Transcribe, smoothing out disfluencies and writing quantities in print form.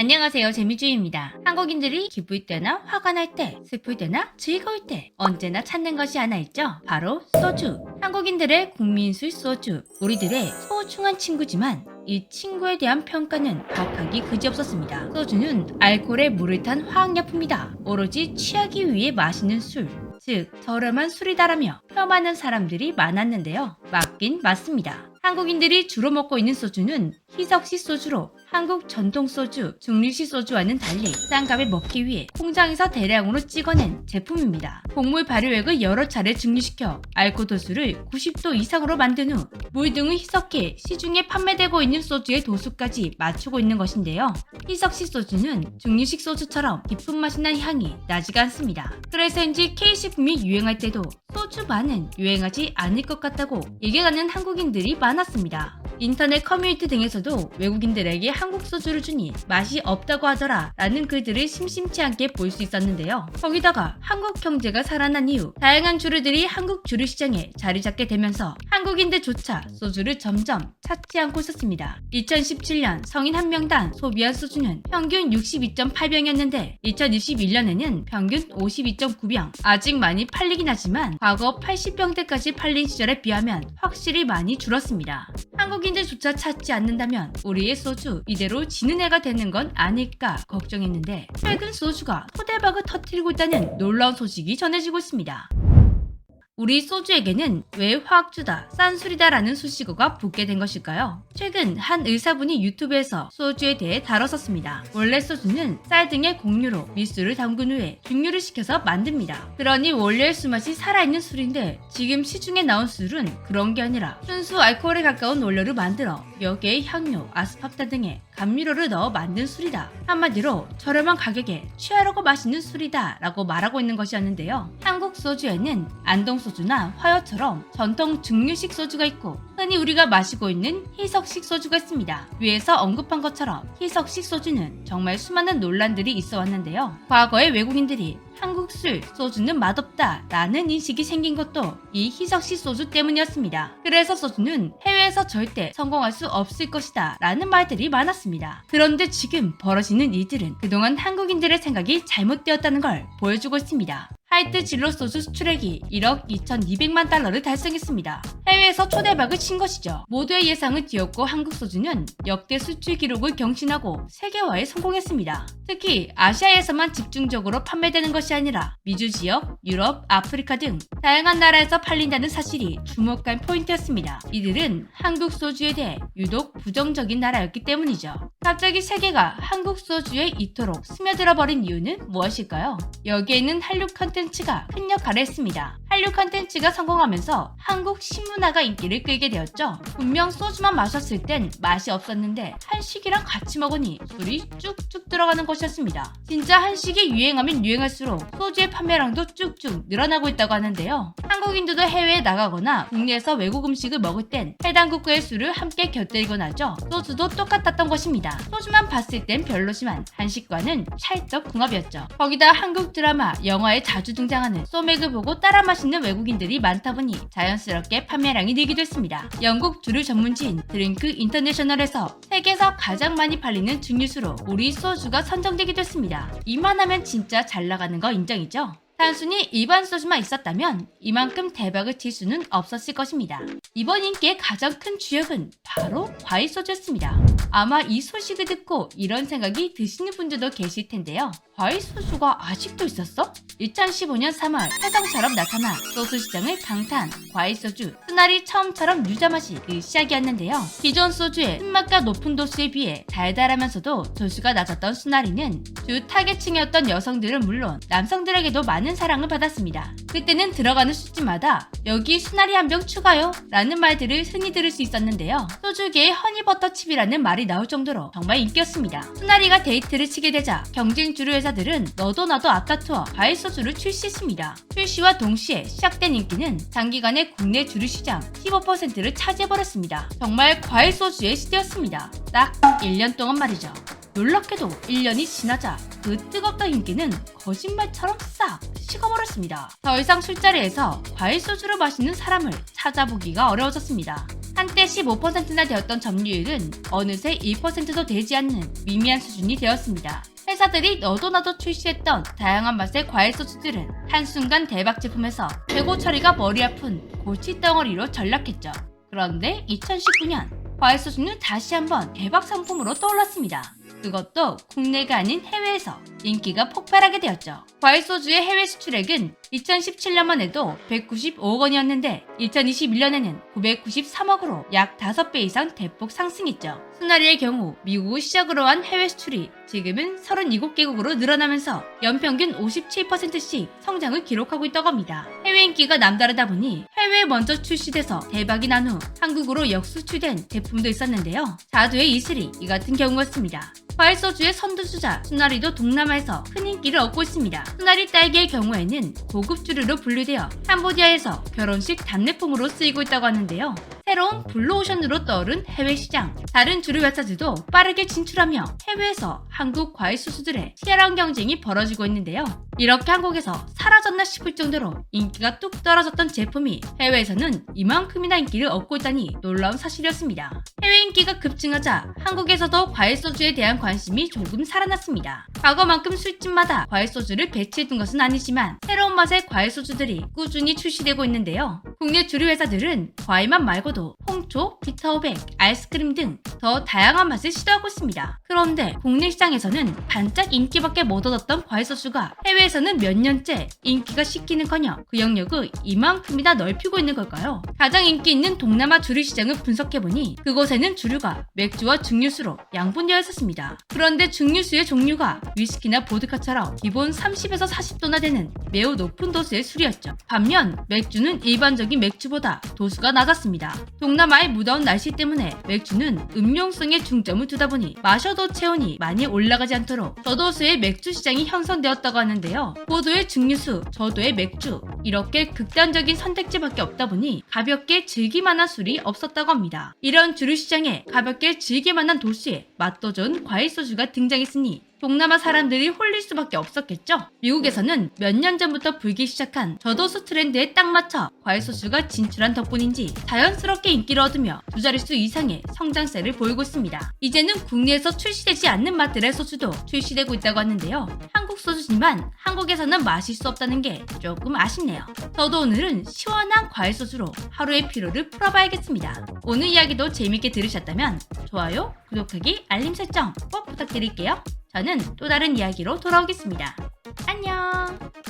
안녕하세요, 재미주입니다. 한국인들이 기쁠 때나 화가 날 때, 슬플 때나 즐거울 때 언제나 찾는 것이 하나 있죠. 바로 소주. 한국인들의 국민술 소주. 우리들의 소중한 친구지만 이 친구에 대한 평가는 격하기 그지없었습니다. 소주는 알코올에 물을 탄 화학약품이다. 오로지 취하기 위해 마시는 술. 즉 저렴한 술이다라며 폄하하는 사람들이 많았는데요. 맞긴 맞습니다. 한국인들이 주로 먹고 있는 소주는 희석식 소주로 한국 전통 소주, 중류식 소주와는 달리 싼 값에 먹기 위해 공장에서 대량으로 찍어낸 제품입니다. 곡물 발효액을 여러 차례 증류시켜 알코올 도수를 90도 이상으로 만든 후 물 등을 희석해 시중에 판매되고 있는 소주의 도수까지 맞추고 있는 것인데요. 희석식 소주는 중류식 소주처럼 깊은 맛이 난 향이 나지가 않습니다. 그래서인지 K식품이 유행할 때도 소주만은 유행하지 않을 것 같다고 얘기하는 한국인들이 많았습니다. 인터넷 커뮤니티 등에서도 외국인들에게 한국 소주를 주니 맛이 없다고 하더라 라는 글들을 심심치 않게 볼 수 있었는데요. 거기다가 한국 경제가 살아난 이후 다양한 주류들이 한국 주류 시장에 자리 잡게 되면서 한국인들조차 소주를 점점 찾지 않고 있었습니다. 2017년 성인 한 명당 소비한 소주는 평균 62.8병이었는데 2021년에는 평균 52.9병. 아직 많이 팔리긴 하지만 과거 80병대까지 팔린 시절에 비하면 확실히 많이 줄었습니다. 한국인들조차 찾지 않는다면 우리의 소주 이대로 지는 애가 되는 건 아닐까 걱정했는데 최근 소주가 토대박을 터뜨리고 있다는 놀라운 소식이 전해지고 있습니다. 우리 소주에게는 왜 화학주다, 싼 술이다 라는 수식어가 붙게 된 것일까요? 최근 한 의사분이 유튜브에서 소주에 대해 다뤘었습니다. 원래 소주는 쌀 등의 곡류로 밀수를 담근 후에 증류를 시켜서 만듭니다. 그러니 원래의 술맛이 살아있는 술인데 지금 시중에 나온 술은 그런 게 아니라 순수 알코올에 가까운 원료를 만들어 여기에 향료, 아스파르탐 등의 감미료를 넣어 만든 술이다. 한마디로 저렴한 가격에 취하려고 마시는 술이다 라고 말하고 있는 것이었는데요. 한국 소주에는 안동소주나 화요처럼 전통 증류식 소주가 있고 흔히 우리가 마시고 있는 희석식 소주가 있습니다. 위에서 언급한 것처럼 희석식 소주는 정말 수많은 논란들이 있어 왔는데요. 과거에 외국인들이 한국 술, 소주는 맛없다 라는 인식이 생긴 것도 이 희석식 소주 때문이었습니다. 그래서 소주는 해외에서 절대 성공할 수 없을 것이다 라는 말들이 많았습니다. 그런데 지금 벌어지는 일들은 그동안 한국인들의 생각이 잘못되었다는 걸 보여주고 있습니다. 하이트 진로 소주 수출액이 1억 2,200만 달러를 달성했습니다. 해외에서 초대박을 친 것이죠. 모두의 예상을 뒤엎고 한국 소주는 역대 수출 기록을 경신하고 세계화에 성공했습니다. 특히 아시아에서만 집중적으로 판매되는 것이 아니라 미주 지역, 유럽, 아프리카 등 다양한 나라에서 팔린다는 사실이 주목할 포인트였습니다. 이들은 한국 소주에 대해 유독 부정적인 나라였기 때문이죠. 갑자기 세계가 한국 소주에 이토록 스며들어버린 이유는 무엇일까요? 여기에는 한류 컨텐츠가 큰 역할을 했습니다. 한류 컨텐츠가 성공하면서 한국 신문화가 인기를 끌게 되었죠. 분명 소주만 마셨을 땐 맛이 없었는데 한식이랑 같이 먹으니 술이 쭉쭉 들어가는 것이었습니다. 진짜 한식이 유행하면 유행할수록 소주의 판매량도 쭉쭉 늘어나고 있다고 하는데요. 한국인들도 해외에 나가거나 국내에서 외국 음식을 먹을 땐 해당 국가의 술을 함께 곁들이곤 하죠. 소주도 똑같았던 것입니다. 소주만 봤을 땐 별로지만 한식과는 찰떡궁합이었죠. 거기다 한국 드라마, 영화에 자주 등장하는 소맥을 보고 따라 마시는 외국인들이 많다 보니 자연스럽게 판매량이 늘기도 했습니다. 영국 주류 전문지인 드링크 인터내셔널에서 세계에서 가장 많이 팔리는 증류수로 우리 소주가 선정되기도 했습니다. 이만하면 진짜 잘 나가는 거 인정이죠? 단순히 일반 소주만 있었다면 이만큼 대박을 칠 수는 없었을 것입니다. 이번 인기의 가장 큰 주역은 바로 과일 소주였습니다. 아마 이 소식을 듣고 이런 생각이 드시는 분들도 계실 텐데요. 과일 소주가 아직도 있었어? 2015년 3월 화성처럼 나타나 소주 시장을 강타한 과일 소주 스나리 처음처럼 유자 맛이 그 시작이었는데요. 기존 소주의 쓴맛과 높은 도수에 비해 달달하면서도 도수가 낮았던 스나리는 주 타겟층이었던 여성들은 물론 남성들에게도 많은 사랑을 받았습니다. 그때는 들어가는 술집마다 여기 스나리 한 병 추가요 라는 말들을 흔히 들을 수 있었는데요. 소주계의 허니버터칩이라는 말이 나올 정도로 정말 인기였습니다. 스나리가 데이트를 치게 되자 경쟁 주류 회사들은 너도 나도 아까투어 과일 소주를 출시했습니다. 출시와 동시에 시작된 인기는 단기간에 국내 주류 시장 15%를 차지해버렸습니다. 정말 과일 소주의 시대였습니다. 딱 1년 동안 말이죠. 놀랍게도 1년이 지나자 그 뜨겁던 인기는 거짓말처럼 싹 식어버렸습니다. 더 이상 술자리에서 과일 소주를 마시는 사람을 찾아보기가 어려워졌습니다. 한때 15%나 되었던 점유율은 어느새 1%도 되지 않는 미미한 수준이 되었습니다. 회사들이 너도 나도 출시했던 다양한 맛의 과일 소주들은 한순간 대박 제품에서 재고 처리가 머리 아픈 골칫덩어리로 전락했죠. 그런데 2019년 과일 소주는 다시 한번 대박 상품으로 떠올랐습니다. 그것도 국내가 아닌 해외에서 인기가 폭발하게 되었죠. 과일 소주의 해외 수출액은 2017년만 해도 195억 원이었는데 2021년에는 993억으로 약 5배 이상 대폭 상승했죠. 순하리의 경우 미국을 시작으로 한 해외 수출이 지금은 37개국으로 늘어나면서 연평균 57%씩 성장을 기록하고 있다고 합니다. 해외 인기가 남다르다 보니 해외에 먼저 출시돼서 대박이 난 후 한국으로 역수출된 제품도 있었는데요. 자두의 이슬이 이 같은 경우였습니다. 과일 소주의 선두주자 순하리도 동남아에서 큰 인기를 얻고 있습니다. 순하리 딸기의 경우에는 고급 주류로 분류되어 캄보디아에서 결혼식 답례품으로 쓰이고 있다고 하는데요. 새로운 블루오션으로 떠오른 해외 시장. 다른 주류 회사들도 빠르게 진출하며 해외에서 한국 과일 소주들의 치열한 경쟁이 벌어지고 있는데요. 이렇게 한국에서 사라졌나 싶을 정도로 인기가 뚝 떨어졌던 제품이 해외에서는 이만큼이나 인기를 얻고 있다니 놀라운 사실이었습니다. 해외 인기가 급증하자 한국에서도 과일 소주에 대한 관심이 조금 살아났습니다. 과거만큼 술집마다 과일 소주를 배치해둔 것은 아니지만 새로운 맛의 과일 소주들이 꾸준히 출시되고 있는데요. 국내 주류 회사들은 과일맛 말고도 홍초, 비타오백, 아이스크림 등 더 다양한 맛을 시도하고 있습니다. 그런데 국내 시장에서는 반짝 인기밖에 못 얻었던 과일 소주가 해외에서는 몇 년째 인기가 식기는커녕 그 영역을 이만큼이나 넓히고 있는 걸까요? 가장 인기 있는 동남아 주류 시장을 분석해보니 그곳에는 주류가 맥주와 증류수로 양분되어 있었습니다. 그런데 증류수의 종류가 위스키나 보드카처럼 기본 30에서 40도나 되는 매우 높은 도수의 술이었죠. 반면 맥주는 일반적인 맥주보다 도수가 낮았습니다. 동남아의 무더운 날씨 때문에 맥주는 음용성에 중점을 두다 보니 마셔도 체온이 많이 올라가지 않도록 저도수의 맥주 시장이 형성되었다고 하는데요. 고도의 증류수, 저도의 맥주 이렇게 극단적인 선택지밖에 없다 보니 가볍게 즐기만한 술이 없었다고 합니다. 이런 주류 시장에 가볍게 즐길만한 도수에 맛도 좋은 과일 소주가 등장했으니 동남아 사람들이 홀릴 수밖에 없었겠죠. 미국에서는 몇 년 전부터 불기 시작한 저도수 트렌드에 딱 맞춰 과일 소주가 진출한 덕분인지 자연스럽게 인기를 얻으며 두 자릿수 이상의 성장세를 보이고 있습니다. 이제는 국내에서 출시되지 않는 맛들의 소주도 출시되고 있다고 하는데요. 한국 소주지만 한국에서는 마실 수 없다는 게 조금 아쉽네요. 저도 오늘은 시원한 과일 소주로 하루의 피로를 풀어봐야겠습니다. 오늘 이야기도 재밌게 들으셨다면 좋아요, 구독하기, 알림 설정 꼭 부탁드릴게요. 저는 또 다른 이야기로 돌아오겠습니다. 안녕!